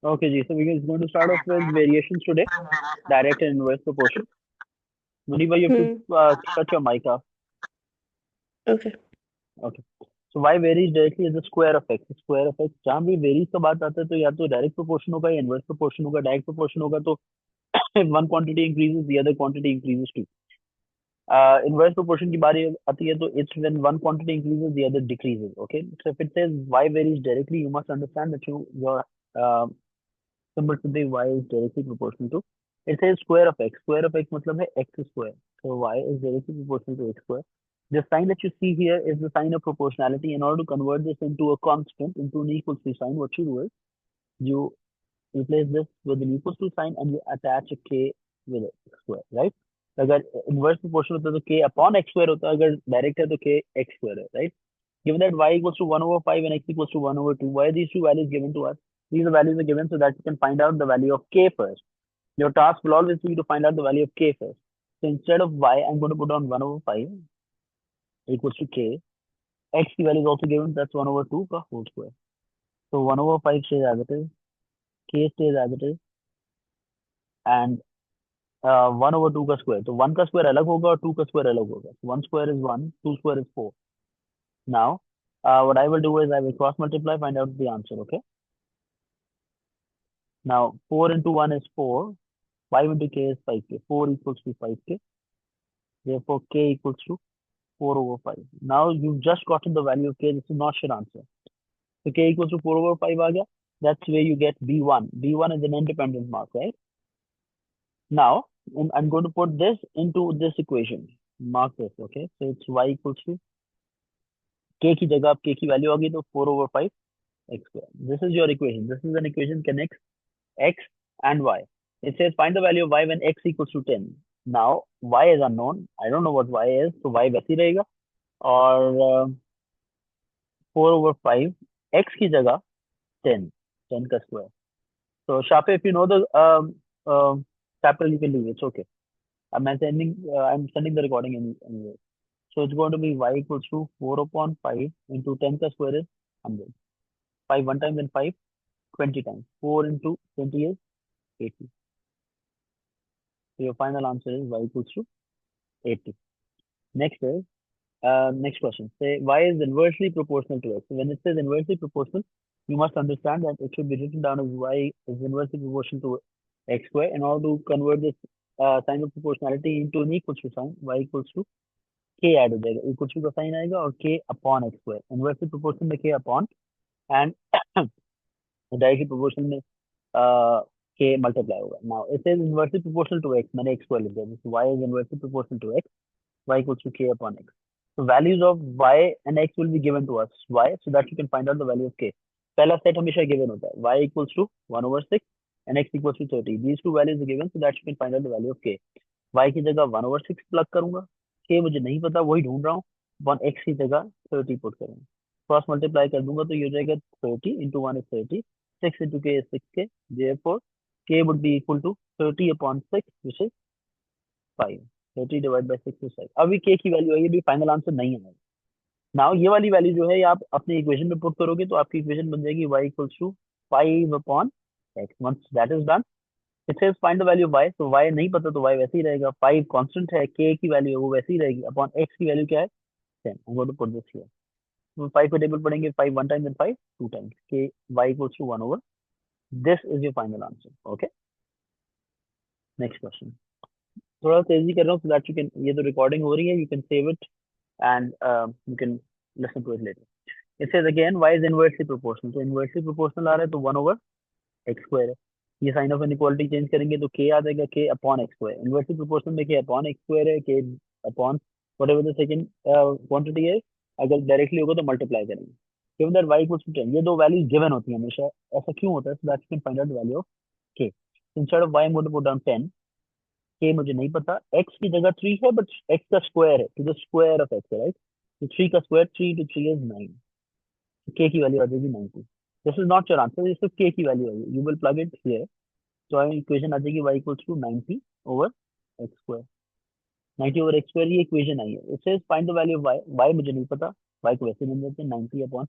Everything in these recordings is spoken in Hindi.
Okay, Ji. So we're going to start off with variations today, direct and inverse proportion. Muniba, you have to Hmm. shut your mic off. Okay. Okay. So y varies directly is the square of x. Square of x जहाँ भी वेरीज का बात आता है तो या तो डायरेक्ट प्रोपोर्शन होगा या इनवर्स प्रोपोर्शन होगा. डायरेक्ट प्रोपोर्शन होगा तो one quantity increases the other quantity increases too. Inverse proportion की बारी आती है तो it's when one quantity increases the other decreases. Okay, so if it says y varies directly, you must understand that your uh, symbol should be y is directly proportional to, it says square of x. Square of x मतलब है x square, so y is directly proportional to x square. The sign that you see here is the sign of proportionality. In order to convert this into a constant, into an equal to sign, what you do is you replace this with an equals to sign and you attach a k with x square, right? अगर इनवर्स प्रोपोर्शन होता है तो k अपॉन x स्क्वायर होता है, अगर डायरेक्ट है तो k x स्क्वायर है, right? Given that y equals to 1 over 5 and x equals to 1 over 2, why are these two values given to us? These are values are given so that you can find out the value of k first. Your task will always be to find out the value of k first. So instead of y, I'm going to put on 1 over 5 equals to k. X की value is also given, that's 1 over 2 का whole square. So 1 over 5 stays as it is, k stays as it is, and 1 over 2 का स्क्वायर. तो 1 का स्क्वायर अलग होगा और 2 का स्क्वायर अलग होगा. 1 square is 1, 2 square is 4. Now, what I will do is I will cross multiply, find out the answer, okay? Now, 4 into 1 is 4, 5 into k is 5k, 4 equals to 5k, therefore k equals to 4 over 5. Now, you've just gotten the value of k, this is not your answer. So k equals to 4 over 5 आ गया, that's where you get b1. b1 is an independent mark, right? Now, I'm going to put this into this equation. Mark this, okay? So it's y equals to k की जगह अब k की वैल्यू आ गई तो 4 over 5 x square. This is your equation. This is an equation connects x and y. It says find the value of y when x equals to 10. Now y is unknown. I don't know what y is, so y वैसे ही रहेगा. और 4 over 5 x की जगह 10, 10 का square. So Shafi, if you know the capital, you can leave. It's okay. I'm sending the recording anyway. So it's going to be y equals to 4 upon 5 into 10 का square is 100. 5 one time, then 5 20 times. 4 into 20 is 80. So your final answer is y equals to 80. Next is next question. Say y is inversely proportional to x. So when it says inversely proportional, you must understand that it should be written down as y is inversely proportional to x square. In order to convert this sign of proportionality into an equals to sign, y equals to k add हो जाएगा, equals to का साइन आएगा और k upon x square. Inversely proportional में k upon and directly proportional में k मल्टीप्लाई होगा. Now it is inversely proportional to x, मैंने x स्क्वायर लिख दिया. This y is inversely proportional to x, y equals to k upon x. So values of y and x will be given to us. Y, so that you can find out the value of k. पहला सेट हमेशा गिवन होता है, y equals to 1 over 6 and x equals to 30. These two values are given so that you can find out the value of k. y की जगह 1 over 6 प्लग करूंगा, k मुझे नहीं पता, वही ढूंढ रहा हूँ. अपॉन x की जगह 30 पुट करूंगा, क्रॉस मल्टीप्लाई कर दूंगा तो ये हो जाएगा 30 into 1 is 30, 6 into k is 6k, therefore k would be equal to 30 upon 6 which is 5. 30 divide by 6 is 5. अभी k की वैल्यू है, ये भी फाइनल आंसर नहीं है. नाउ ये वाली वैल्यू जो है ये आप अपने इक्वेशन में पुट करोगे तो आपकी इक्वेशन बन जाएगी y equals to 5 upon x. Once that is done, it says find the value of y, तो y नहीं पता तो y वैसे ही रहेगा. 5 कांस्टेंट है, k की वैल्यू है वो वैसे ही रहेगी, अपॉन x की वैल्यू क्या है 10. I'm going to put this here. तो 5 को टेबल पढ़ेंगे, 5 one time then 5 two times, k y equals to 1 over. This is your final answer. Okay, next question. थोड़ा तेजी कर रहा हूँ so that you can, ये तो रिकॉर्डिंग हो रही है, you can save it and you can listen to it later. It says again y is inversely proportional. तो inversely proportional आ रहा है तो 1 over x square है. ये साइन ऑफ इनइक्वालिटी चेंज करेंगे तो k आ जाएगा, k upon x square. Inversely proportional में k अपॉन x स्क्वायर है, k upon whatever the second quantity है. अगर डायरेक्टली होगा तो मल्टीप्लाई करेंगे. Given that y equals to 10, ये दो वैल्यूज गिवन होती हैं हमेशा. ऐसा क्यों होता है? So that you can find out the value of k. Instead of y I am going to put down 10. k मुझे नहीं पता, x की जगह 3 है बट x का स्क्वायर है, तो द स्क्वायर ऑफ x है, राइट? तो 3 का स्क्वायर, 3 into 3 is 9. k की वैल्यू आ जाएगी 90. This is not your answer, ये सिर्फ k की वैल्यू है. You will plug it here. तो इक्वेशन आ जाएगी y equals to 90 over x square. 90 over x square ये इक्वेशन आई है. It says find the value of y. y मुझे नहीं पता, y को वैसे बन जाते हैं 90 अपॉन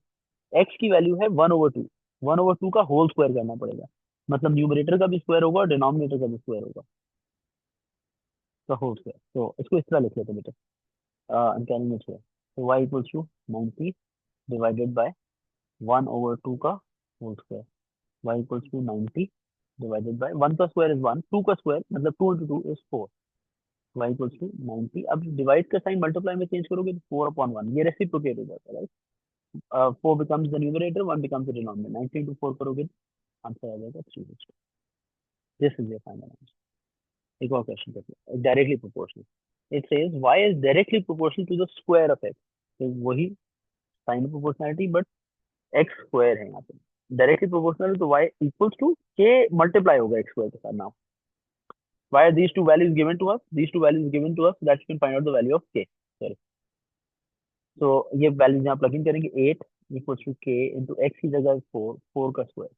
x की वैल्यू है 1 over 2. 1/2 का होल स्क्वायर करना पड़ेगा, मतलब न्यूमरेटर का भी स्क्वायर होगा और डिनोमिनेटर का भी स्क्वायर होगा, तो होल स्क्वायर। तो इसको इस तरह लिख लेते बेटे, निकालने से, तो y equals to 90 divided by 1/2 का whole square, y equals to 90 divided by 1 का स्क्वायर इज 1, 2 का स्क्वायर मतलब 2 into 2 is 4, y equals to 90। अब डिवाइड का साइन मल्टीप्लाई में चेंज करोगे तो 4/1, ये रेसिप्रोकेट हो जाता है, right. 4 becomes the numerator, 1 becomes the denominator, 90 into 4 करोगे आंसर आ जाएगा 3। This is your final answer. एक और क्वेश्चन करते हैं, directly proportional. It says y is directly proportional to the square of x, तो वही sign proportionality but x square है यहाँ पे, डायरेक्टली प्रोपोर्शनल तो y equals to k multiply होगा x स्क्वायर के साथ। Now why are these two values given to us? These two values given to us so that you can find out the value of k, sorry। तो ये वैल्यूज यहाँ प्लग इन करेंगे, 8 equals to k into x की जगह 4, 4 का square,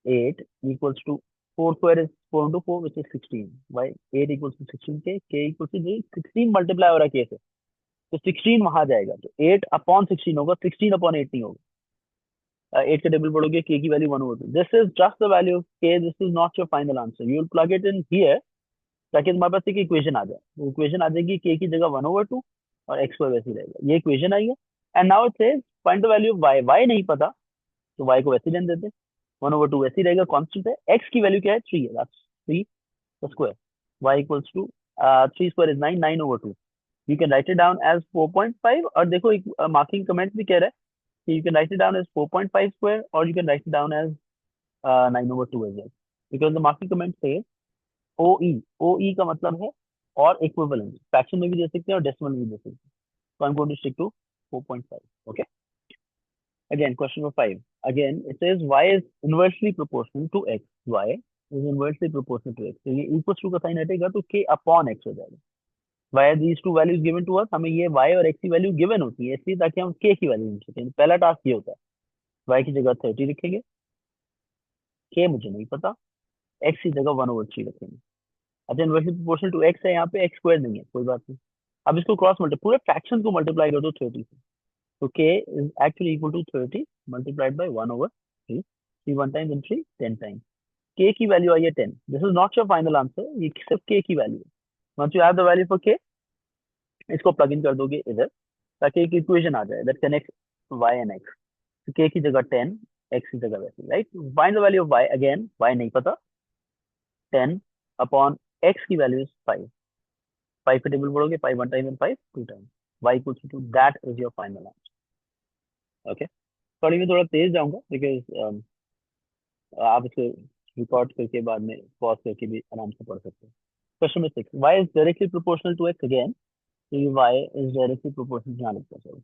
8 equals to 4 square is 4 into 4 which is 16, why 8 equals to 16k, k equals to 16 multiply हो रहा है k से, तो 16 वहां जाएगा, तो 8 अपॉन 16 होगा, 16 अपॉन 8 नहीं होगा। 8 का टेबल पढ़ोगे k की value 1/2, this is just the value of k, this is not your final answer, you will plug it in here ताकि तुम्हारे पास एक इक्वेशन आ जाए, वो इक्वेशन आ जाएगी k की जगह 1/2 और x स्क्वायर वैसे ही रहेगा, ये इक्वेशन आई है। And now it says find the value of y, y नहीं पता तो y को वैसे ही रहने देते, 1/2 वैसे ही रहेगा, कांस्टेंट है, x की वैल्यू क्या है 3 है, that's 3 the square, y equals to 3 square is 9, 9/2, you can write it down as 4.5, और देखो एक मार्किंग कमेंट भी कह रहा है कि you can write it down as 4.5 square or you can write it down as 9/2 as well, because the marking comment says OE, OE का मतलब है और इक्विवेलेंट, फ्रैक्शन में भी दे सकते हैं और डेसिमल में भी दे सकते हैं, so I'm going to stick to 4.5, okay। Again, question number 5. Again, it says y is inversely proportional to x. Y is inversely proportional to x. तो ये equals to का साइन हटेगा तो k upon x हो जाएगा। Why are these two values given to us? हमें ये y और x की वैल्यू गिवन होती है इसलिए ताकि हम k की वैल्यू ढूंढ सकें। पहला टास्क ये होता है, y की जगह 30 लिखेंगे, k मुझे नहीं पता, x की जगह 1/3 रखेंगे। अच्छा, इनवर्सली प्रोपोर्शनल टू x है, यहाँ पे x स्क्वायर नहीं है, कोई बात नहीं। अब इसको क्रॉस मल्टीप्लाई, पूरे फ्रैक्शन को मल्टीप्लाई कर दो 30 से, so k is actually equal to 30 multiplied by 1/3, 3 1 times and 3 10 times, k की वैल्यू आई है 10, this is not your final answer, ये सिर्फ k की वैल्यू है। Once you have the value for k, इसको प्लग इन कर दोगे इधर ताकि एक इक्वेशन आ जाए that connects y and x, तो k की जगह 10, x की जगह वैसे, right. Find the value of y, again y नहीं पता, 10 अपॉन x की वैल्यू इज 5, 5 का टेबल पढ़ोगे, 5 1 time and 5 2 time, y equals to 2, that is your final answer, okay. Sorry मैं थोड़ा तेज जाऊंगा बिकॉज आप इसे रिकॉर्ड करके बाद में पॉज करके भी आराम से पढ़ सकते हैं। Question number 6, y is directly proportional to x, again तो ये y is directly proportional, ध्यान रखना चाहिए,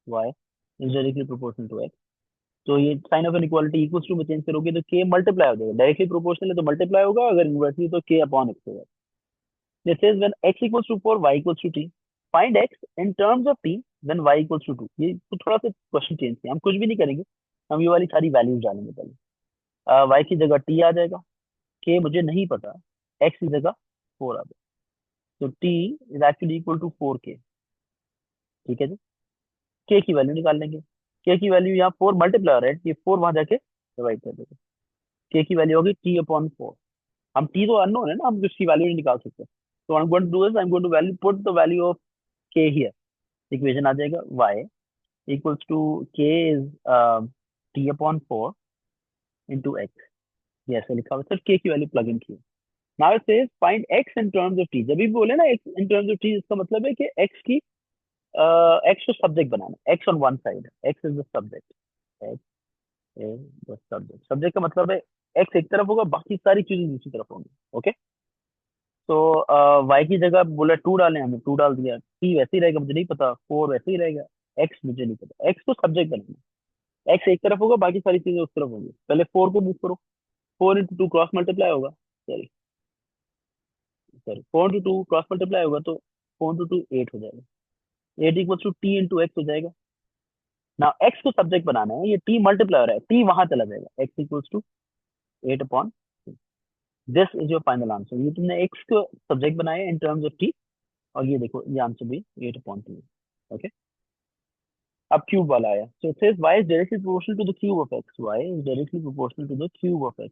y is directly proportional to x, तो ये sign of inequality equals to में चेंज करोगे तो k मल्टीप्लाई हो जाएगा, डायरेक्टली प्रोपोर्शनल है तो मल्टीप्लाई होगा, अगर इनवर्सली तो k अपॉन x होगा। This is when x equals to 4, y equals to t, find x in terms of t when y equals to 2। ये तो थोड़ा सा क्वेश्चन चेंज किया, हम कुछ भी नहीं करेंगे, हम ये वाली सारी वैल्यूज डालेंगे पहले, y की जगह t आ जाएगा, k मुझे नहीं पता, x की जगह 4 आ जाएगा, तो t is actually equal to 4k, ठीक है जी। k की वैल्यू निकाल लेंगे, k की वैल्यू यहाँ 4 मल्टीप्लाई हो रहा है, ये 4 वहां जाके डिवाइड कर देंगे, k की वैल्यू होगी t अपॉन 4, हम t तो अननोन है ना, हम उसकी वैल्यू नहीं निकाल सकते, तो I am going to do is I am going to value put the value of k here, equation आ जाएगा y equals to k is t upon 4 into x, ये ऐसे लिखा हुआ है, सिर्फ k की वैल्यू प्लग इन की। Now it says find x in terms of t, जब भी बोले ना x in terms of t, इसका मतलब है कि x की x को subject banana, x on one side, x is the subject, x is the subject, subject का मतलब है x एक तरफ होगा, बाकी सारी चीजें दूसरी तरफ होंगी, ओके। तो y की जगह बोला 2 डालें, हमने 2 डाल दिया, t वैसे ही रहेगा, मुझे नहीं पता, 4 वैसे ही रहेगा, x मुझे नहीं पता, x को सब्जेक्ट बनाना, x एक तरफ होगा, बाकी सारी चीजें उस तरफ होंगी, पहले 4 को मूव करो, 4 into 2 क्रॉस मल्टीप्लाई होगा, sorry sorry 4 into 2 cross multiply होगा तो 4 into 2 8 हो जाएगा, 8 equals to t into x हो जाएगा। ना x को सब्जेक्ट बनाना है, ये t मल्टीप्लाई हो रहा है, t वहां चला जाएगा, x equals to 8 upon, this is your final answer, ये तुमने x को सब्जेक्ट बनाया इन टर्म्स ऑफ t, और ये देखो ये आंसर भी 8 अपॉन 2, ओके। अब क्यूब वाला आया, so it says y is directly proportional to the cube of x, y is directly proportional to the cube of x।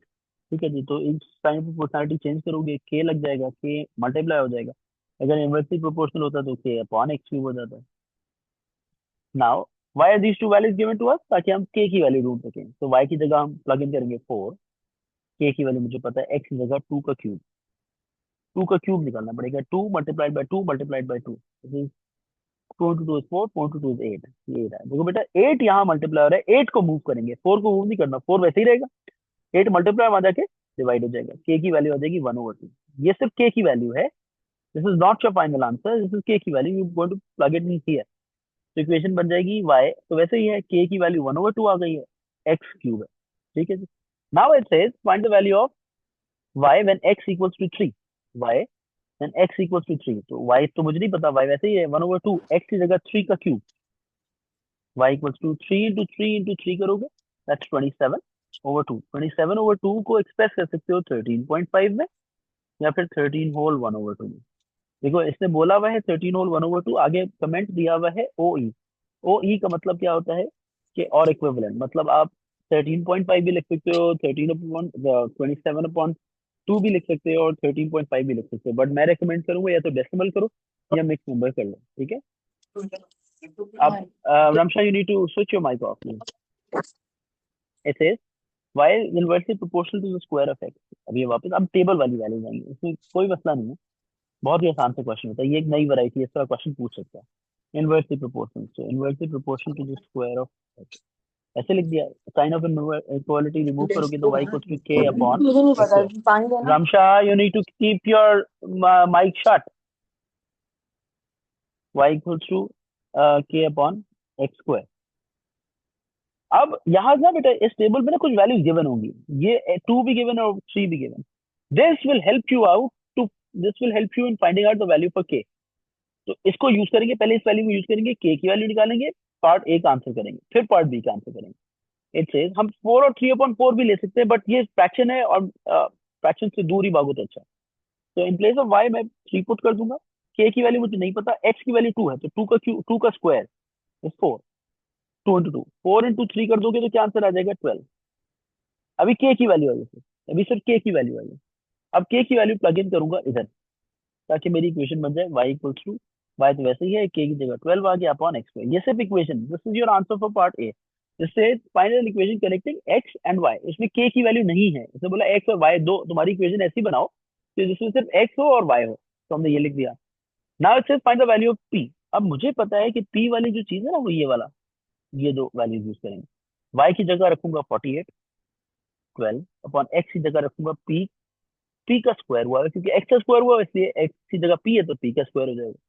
ठीक है जी, तो इस टाइम पे प्रोपोर्शनलिटी चेंज करोगे, k लग जाएगा, k मल्टीप्लाई हो जाएगा, अगर इनवर्सली प्रोपोर्शनल होता तो k अपॉन x क्यूब हो जाता। Now why are these two values given to us, ताकि हम k की वैल्यू ढूंढ सकें। तो y की जगह हम प्लग इन करेंगे 4, k की वैल्यू मुझे पता है, x की जगह 2 का क्यूब, 2 का क्यूब निकालना पड़ेगा, 2 multiplied by 2 multiplied by 2, 2 into 2 is 4, 4 into 2 is 8, ये रहा। देखो बेटा 8 यहाँ मल्टीप्लाई हो रहा है, 8 को मूव करेंगे, 4 को मूव नहीं करना, 4 वैसे ही रहेगा, 8 मल्टीप्लाई वहां जाके डिवाइड हो जाएगा, k की वैल्यू आ जाएगी 1/2। ये सिर्फ k की वैल्यू है, this is not your final answer, this is k की value, you going to plug it in here. तो इक्वेशन बन जाएगी y, तो वैसे ही है, k की वैल्यू 1/2 आ गई है, x क्यूब है। ठीक है जी, now it says find the value of y when x equals to 3, y when x equals to 3, तो y तो मुझे नहीं पता, y वैसे ही है 1/2, x की जगह 3 का cube, y equals to 3 into 3 into 3 करोगे, that's 27/2। 27/2 को एक्सप्रेस कर सकते हो 13.5 में, या फिर 13 होल 1/2 में। देखो इसने बोला हुआ है 13 होल 1/2, आगे कमेंट दिया हुआ है OE। OE का मतलब क्या होता है कि और इक्विवेलेंट, मतलब आप 13.5 भी लिख सकते हो, 13 अपॉन 27/2 भी लिख सकते हो, और 13.5 भी लिख सकते हो, बट मैं रेकमेंड करूंगा या तो डेसिमल करो या मिक्स नंबर कर लो। ठीक है, अब Ramsha, you need to switch your mic off, please. It says y is inversely proportional to the square of x। अब ये वापस अब टेबल वाली वैल्यू जाएंगे, इसमें कोई मसला नहीं है, बहुत ही आसान सा क्वेश्चन होता है, ये एक नई वैरायटी है, इस तरह क्वेश्चन पूछ सकता है। Inversely proportional, so inversely proportional to the square of x, ऐसे लिख दिया, साइन ऑफ इक्वालिटी रिमूव करोगे तो y equals to k upon मुझे नहीं पता x। पानी देना। Ramsha, you need to keep your mic shut। y equals to k upon x square. अब यहाँ ना बेटा इस टेबल में ना कुछ वैल्यूज गिवन होंगी, ये 2 भी गिवन और 3 भी given. This will help you out to, this will help you in finding out the value for k. तो इसको यूज करेंगे, पहले इस वैल्यू को यूज करेंगे, के की वैल्यू निकालेंगे, पार्ट ए का आंसर करेंगे, फिर पार्ट बी का आंसर करेंगे। इट सेज हम 4 और 3/4 भी ले सकते हैं, बट ये फ्रैक्शन है और फ्रैक्शन से दूर ही भागो तो अच्छा। तो इन प्लेस ऑफ वाई मैं 3 पुट कर दूंगा, के की वैल्यू मुझे नहीं पता, एक्स की वैल्यू 2 है, तो 2 का स्क्वायर इज 4, 2 into 2, 4 into 3 कर दोगे तो क्या आंसर आ जाएगा 12। अभी के की वैल्यू आई है, अभी सिर्फ के की वैल्यू आई है, अब के की वैल्यू प्लग इन करूंगा इधर, ताकि मेरी इक्वेशन बन जाए y इक्वल्स टू, y तो वैसे ही है, के की जगह 12 आ गया अपॉन x स्क्वायर। ये सिर्फ equation, this is your answer for part A. जिससे final equation connecting x and y, इसमें k की वैल्यू नहीं है, इसने बोला x और y दो, तुम्हारी इक्वेशन ऐसी बनाओ कि जिसमें सिर्फ x हो और y हो, तो हमने ये लिख दिया। Now it says find the value of p। अब मुझे पता है कि p वाली जो चीज है ना वो ये वाला, ये दो वैल्यूज यूज करेंगे, y की जगह रखूंगा 48, 12 अपॉन x की जगह रखूंगा p का स्क्वायर हुआ है, क्योंकि x का स्क्वायर हुआ है, इसलिए x की जगह p है तो p का स्क्वायर हो जाएगा।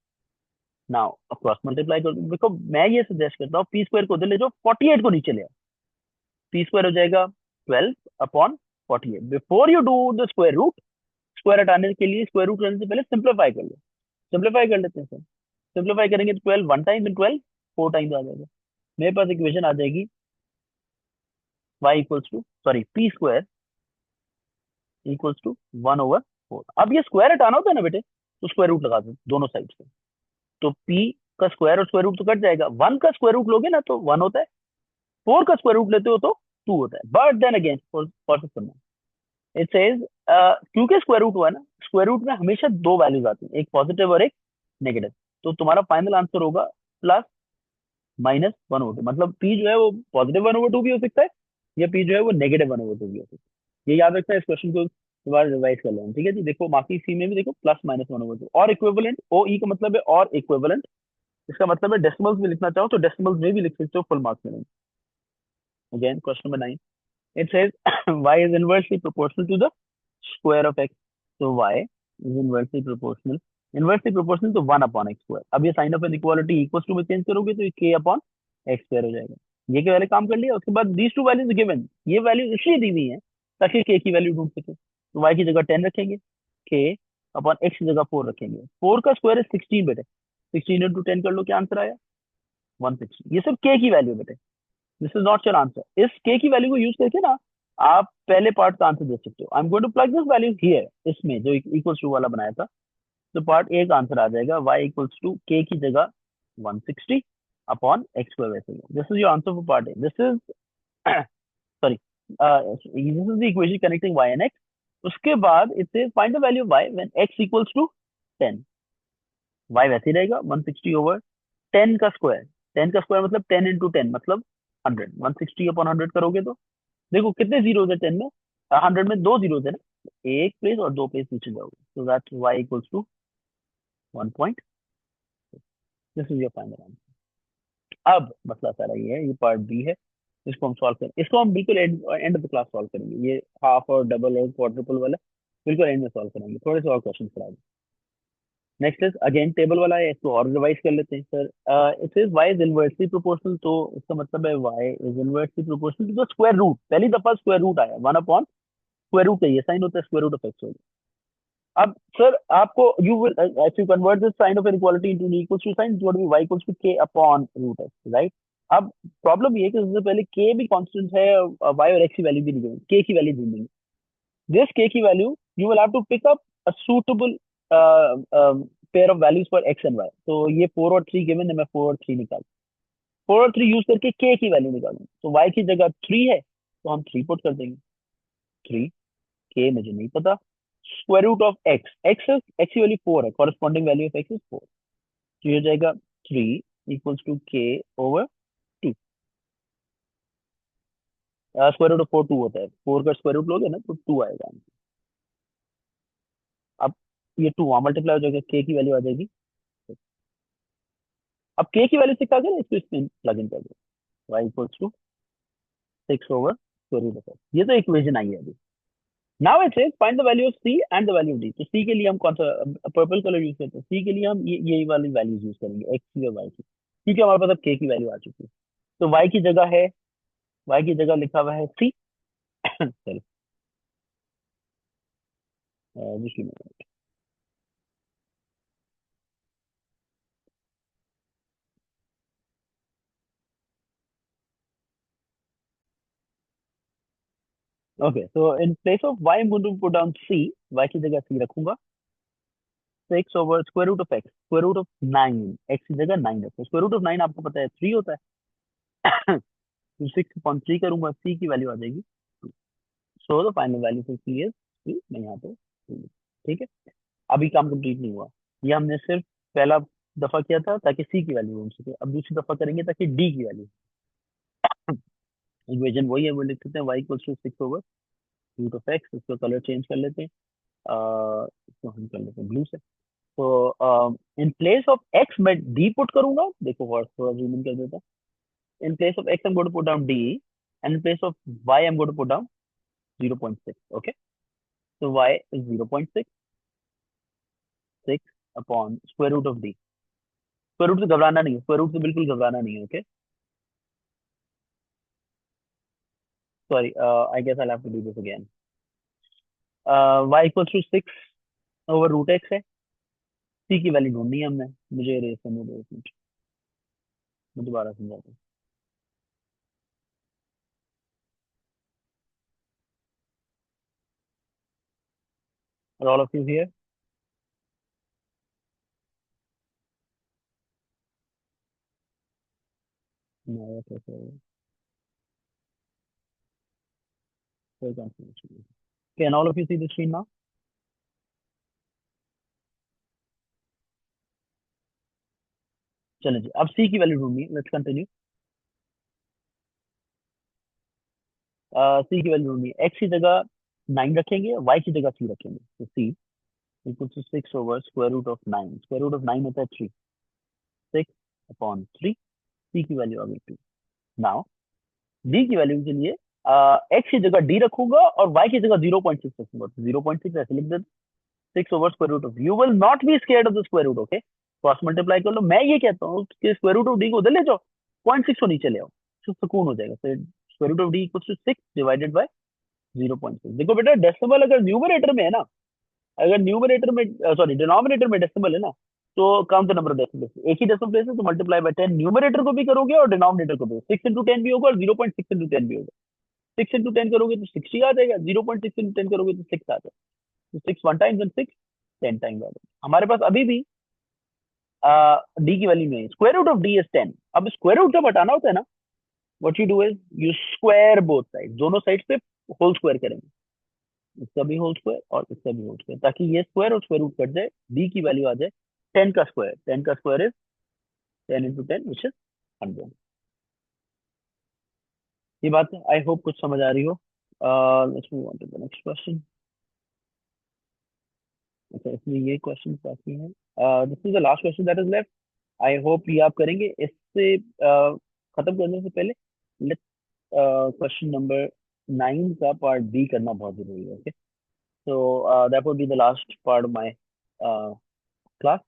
नाउ अब क्रॉस मल्टीप्लाई कर, देखो मैं ये सजेस्ट करता हूँ पी स्क्वायर को उधर ले जाओ, 48 को नीचे ले आओ, पी स्क्वायर हो जाएगा 12 upon 48। Before you do the square root, square हटाने के लिए, स्क्वायर रूट करने से पहले सिंप्लीफाई कर लो, सिंप्लीफाई कर लेते हैं सर। सिंप्लीफाई करेंगे तो 12 1 टाइम, 12 4 टाइम्स आ जाएगा, मेरे पास इक्वेशन आ जाएगी y equals to, sorry p square equals to 1/4। अब ये स्क्वायर हटाना होता है ना बेटे, तो स्क्वायर रूट लगा दो दोनों साइड से, तो p का स्क्वायर और स्क्वायर रूट तो कट जाएगा, 1 का स्क्वायर रूट लोगे ना तो 1 होता है, 4 का स्क्वायर रूट लेते हो तो 2 होता है। बट देन अगेन प्रोसेस करना, इट सेज क्योंकि स्क्वायर रूट हुआ है ना, स्क्वायर रूट में हमेशा दो वैल्यूज आती हैं, एक पॉजिटिव और एक नेगेटिव, तो तुम्हारा फाइनल आंसर होगा प्लस माइनस 1/2, मतलब p जो है वो पॉजिटिव 1/2 भी हो सकता है, या p जो है वो नेगेटिव 1/2 भी हो सकता है। ये याद रखना है, इस क्वेश्चन को दोबारा रिवाइज कर लेना, ठीक है जी। देखो मार्किंग सी में भी देखो प्लस माइनस 1/2 और इक्विवेलेंट, ओ ई का मतलब है और इक्विवेलेंट, इसका मतलब है डेसिमल्स में लिखना चाहो तो डेसिमल्स में भी लिख सकते हो, फुल मार्क्स में। Again question number 9, it says y is inversely proportional to the square of x, so y is inversely proportional to 1 upon x square। अब ये sign of inequality equals to में चेंज करोगे तो ये k अपॉन x स्क्वायर हो जाएगा। ये के वाले काम कर लिया, उसके बाद these two values given, ये वैल्यू इसलिए दी हुई है ताकि k की वैल्यू ढूंढ सके, तो y की जगह 10 रखेंगे, k अपॉन x की जगह 4 रखेंगे, 4 का स्क्वायर है 16 बेटे, 16 इंटू 10 कर लो, क्या आंसर आया 160। ये सिर्फ k की वैल्यू बेटे, this is not your answer. इस के की वैल्यू को यूज करके ना आप पहले पार्ट का आंसर दे सकते हो। I am going to plug this value here, इसमें जो इक्वल्स टू वाला बनाया था, तो पार्ट ए का आंसर आ जाएगा y इक्वल्स टू के की जगह 160 अपॉन एक्स स्क्वायर वैसे ही। This is your answer for part A. This is sorry, this is the equation connecting y and x। उसके बाद it says find the value of y when x equals to 10। y वैसे ही रहेगा 160 ओवर 10 का स्क्वायर। 10 का स्क्वायर मतलब 10 इंटू 10 मतलब 100। 160 अपॉन 100 करोगे तो देखो कितने जीरोस है 10 में, 100 में दो जीरोस है ना, एक प्लेस और दो प्लेस नीचे जाओगे, so that y equals to 1 this is your final answer. अब मसला सारा ये है, ये पार्ट बी है, इसको हम सॉल्व करें, इसको हम बिल्कुल end of the class solve करेंगे। ये हाफ और डबल और क्वाड्रुपल वाला बिल्कुल एंड में सॉल्व करेंगे, थोड़े से और क्वेश्चन करा दें। नेक्स्ट इज अगेन टेबल वाला है, इसको और रिवाइज कर लेते हैं sir. It is y is inversely proportional, तो इसका मतलब है y is inversely proportional to the square root. पहली दफा स्क्वायर रूट आया, 1 अपॉन स्क्वायर रूट का ये साइन होता है, स्क्वायर रूट ऑफ एक्स। अब सर आपको you will if you convert this sign of inequality into equals to sign, it would be y equals to k upon root x, right. अब प्रॉब्लम ये है कि सबसे पहले k भी कांस्टेंट है, y और x की वैल्यू भी नहीं देंगे, k की वैल्यू ढूंढेंगे। दिस k की value you will have to pick up a suitable pair of values for x and y। तो ये 4 और 3 गिवन है, मैं 4 और 3 निकाल, 4 और 3 यूज करके k की वैल्यू निकालूंगा। तो y की जगह 3 है तो हम 3 पुट कर देंगे, 3, k मुझे नहीं पता, square root of x, x की वैल्यू 4 है, corresponding value of x is 4, तो ये हो जाएगा 3 equals to k over 2। Square root of 4 2 होता है, 4 का स्क्वायर रूट लोगे ना तो 2 आएगा। अब ये 2 वहां मल्टीप्लाई हो जाएगा, k की वैल्यू आ जाएगी। अब k की वैल्यू 6 आ गया ना, इसको इसमें प्लग इन कर दो, y equals to 6 over square root of x। ये तो इक्वेशन आई है अभी। Now it says find the value of c and the value of d। तो c के लिए हम कौन सा पर्पल कलर यूज करते हैं, c के लिए हम ये वाली वैल्यूज यूज करेंगे, x की और y की। ठीक है, हमारे पास अब k की वैल्यू आ चुकी है, तो y की जगह है, y की जगह लिखा हुआ है c। चलो just give me a minute. Okay, so in place of y I'm going to put down c, y की जगह c रखूंगा, 6 over square root of x, square root of 9, x की जगह 9 रखो, स्क्वायर रूट ऑफ 9 आपको पता है 3 होता है। तो 6/3 करूंगा, c की वैल्यू आ जाएगी। So the final value for c is 3, मैं यहाँ पे 2। ठीक है, अभी काम कंप्लीट नहीं हुआ, ये हमने सिर्फ पहला दफा किया था ताकि c की वैल्यू ढूंढ सके, अब दूसरी दफा करेंगे ताकि d की वैल्यू। इक्वेशन वही है, वो लिख सकते हैं y equals to 6 over root of x। इसका कलर चेंज कर लेते हैं, इसको हम कर लेते हैं ब्लू से। तो इन प्लेस ऑफ x मैं d पुट करूंगा, देखो वर्ड थोड़ा जूम इन कर देता हूं। In place of x I am going to put down d, and in place of y I am going to put down 0.6। Okay, तो y is 0.6, 6 upon square root of d। Square root से घबराना नहीं है, स्क्वायर रूट से बिल्कुल घबराना नहीं है। Okay, sorry, I guess I have to do this again. y equals to 6 over root x है, c की वैल्यू ढूंढनी है हमने, मुझे रेस करने दो एक मिनट, मैं दोबारा समझाता हूँ। Are all of you here? No, okay, so कोई confirmation नहीं। Can all of you see the screen now? चलो जी, अब c की वैल्यू ढूंढनी है, लेट्स कंटिन्यू। c की वैल्यू ढूंढनी है, x की जगह 9 रखेंगे, y की जगह 3 रखेंगे, तो c equal to 6 over square root of 9। Square root of 9 होता है 3, 6 अपॉन 3, c की वैल्यू आ गई 2। नाउ d की वैल्यू के लिए x की जगह d रखूंगा और y की जगह 0.6 रखूंगा, तो 0.6 ऐसे लिख देते, 6 over square root of, you will not be scared of the square root. Okay, cross multiply कर लो, मैं ये कहता हूँ कि स्क्वायर रूट ऑफ डी को उधर ले जाओ, 0.6 को नीचे ले आओ, तो सुकून हो जाएगा। फिर square root of d equals to 6 divided by 0.6। देखो बेटा, डेसिमल अगर न्यूमरेटर में है ना, अगर न्यूमरेटर में सॉरी डिनोमिनेटर में डेसिमल है ना, तो count the number of decimal places, एक ही डेसिमल प्लेस है तो मल्टीप्लाई बाय 10 न्यूमरेटर को भी करोगे और डिनोमिनेटर को भी, 6 इंटू 10 भी होगा और 0.6 इंटू 10 भी होगा। 6 इंटू 10 करोगे तो 60 आ जाएगा, 0.6 इंटू 10 करोगे तो 6 आ जाएगा, तो 6 वन टाइम्स एंड 6 10 टाइम्स आ जाएगा। हमारे पास अभी भी डी की वैल्यू नहीं, square root of d is 10। अब स्क्वायर रूट जब हटाना होता है ना, what you do is you square both side, दोनों साइड पे होल स्क्वायर करेंगे, इसका भी होल स्क्वायर और इसका भी होल स्क्वायर, ताकि ये स्क्वायर और स्क्वायर रूट कट जाए, डी की वैल्यू आ जाए 10 का स्क्वायर। 10 का square is 10 into 10 which is 100। ये बात है, आई होप कुछ समझ आ रही हो। Let's move on to the next question. अच्छा, इसमें ये क्वेश्चन बाकी है, this is the last question that is left. I hope ये आप करेंगे। इससे खत्म करने से पहले लेट क्वेश्चन नंबर 9 का पार्ट बी करना बहुत जरूरी है। Okay, so that would be the last part of my class.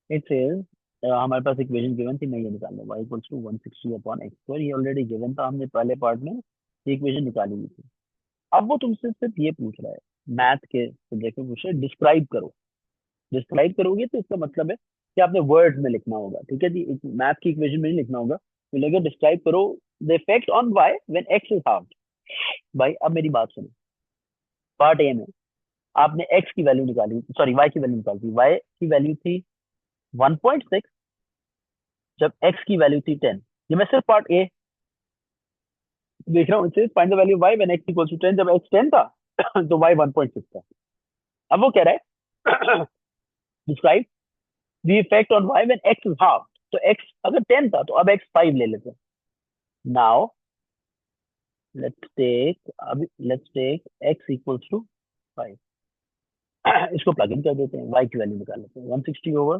It says हमारे पास इक्वेशन गिवन थी, मैं ये निकाल लूँ y equals to 160 upon x square, ये ऑलरेडी गिवन था, हमने पहले पार्ट में ये इक्वेशन निकाली हुई थी। अब वो तुमसे सिर्फ ये पूछ रहा है, मैथ के सब्जेक्ट में पूछ रहा है, डिस्क्राइब करो। डिस्क्राइब करोगे तो इसका मतलब है कि आपने वर्ड्स में लिखना होगा, ठीक है जी, मैथ की इक्वेशन में नहीं लिखना होगा। तो लेकर डिस्क्राइब करो the effect on y when x is halved. भाई अब मेरी बात सुनो, पार्ट ए में आपने x की वैल्यू निकाली, सॉरी y की वैल्यू निकाली थी, y की वैल्यू थी 1.6 जब x की वैल्यू थी 10। ये मैं सिर्फ पार्ट ए देख रहा हूँ, इसे find the value y when x equals to 10, जब x 10 था तो y 1.6 था। अब वो कह रहा है describe the effect on y when x is half. तो x अगर 10 था तो अब x 5 ले लेते हैं। Now let's take x equals to 5, इसको प्लग इन कर देते हैं, y की वैल्यू निकाल लेते हैं। 160 ओवर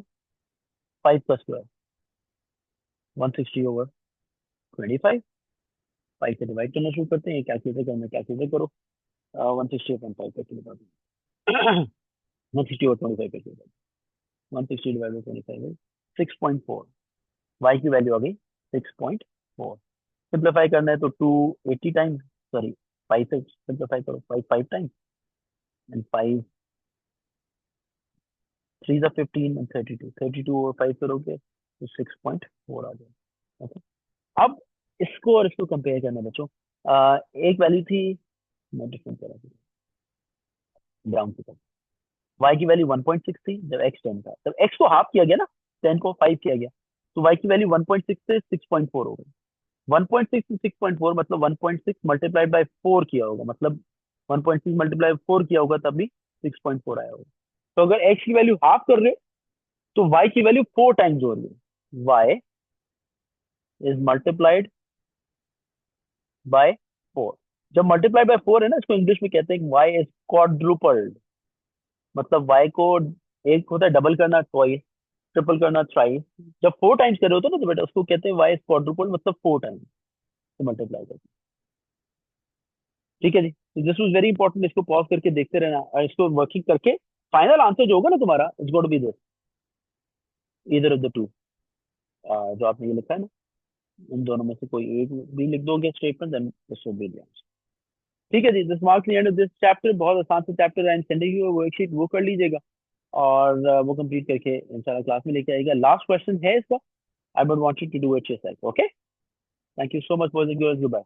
5 का स्क्वायर, 160 ओवर 25, 5 से डिवाइड करना शुरू करते हैं। ये कैलकुलेटर करना, कैलकुलेटर करो, 160 अपॉन 5 करके बता दो, 160 ओवर 25 करके बता दो, 160 डिवाइड बाई 25 है 6.4, y की वैल्यू आ गई 6.4। सिंप्लीफाई करना है तो 280 टाइम्स, सॉरी 5 से सिंप्लीफाई करो, 5 टाइम्स एंड 5 3 जा 15 एंड 32, 32 और 5 करोगे तो 6.4 आ जाएगा। ओके, अब इसको और इसको कंपेयर करना बच्चों, एक वैल्यू थी, मैं डिफरेंट करा ब्राउन की तरफ, y की वैल्यू 1.6 थी जब x 10 था, जब x को हाफ किया गया ना, 10 को 5 किया गया, तो y की वैल्यू 1.6 से 6.4 हो गई। 1.6 से 6.4 मतलब 1.6 मल्टीप्लाइड बाय 4 किया होगा, मतलब 1.6 मल्टीप्लाई 4 किया होगा तभी 6.4 आया होगा। तो अगर x की वैल्यू हाफ कर रहे हो तो y की वैल्यू 4 टाइम्स हो रही है, y इज मल्टीप्लाइड बाय 4। जब मल्टीप्लाई बाय 4 है ना, इसको इंग्लिश में कहते हैं y इज क्वाड्रुपल्ड, मतलब y को, एक होता है डबल करना ट्वाइस, ट्रिपल करना थ्राइस, जब 4 टाइम्स कर रहे होते हो ना तो बेटा उसको कहते हैं y इज क्वाड्रुपल्ड, मतलब 4 टाइम्स से मल्टीप्लाई करते हैं। ठीक है जी, तो दिस वाज वेरी इंपॉर्टेंट, इसको पॉज करके देखते रहना और इसको वर्किंग करके फाइनल आंसर जो होगा ना तुम्हारा, it's got to be this, either of the two, जो आपने ये लिखा है ना, इन दोनों में से कोई एक भी लिख दोगे statement, then this will be the answer. ठीक है जी, this marks the end of this chapter. बहुत आसान से चैप्टर है, एंड सेंडिंग यू वर्कशीट, वो कर लीजिएगा और वो कंप्लीट करके इंशाल्लाह क्लास में लेके आएगा। लास्ट क्वेश्चन है इसका, I would want you to do it yourself. Okay, thank you so much for the girls, good bye.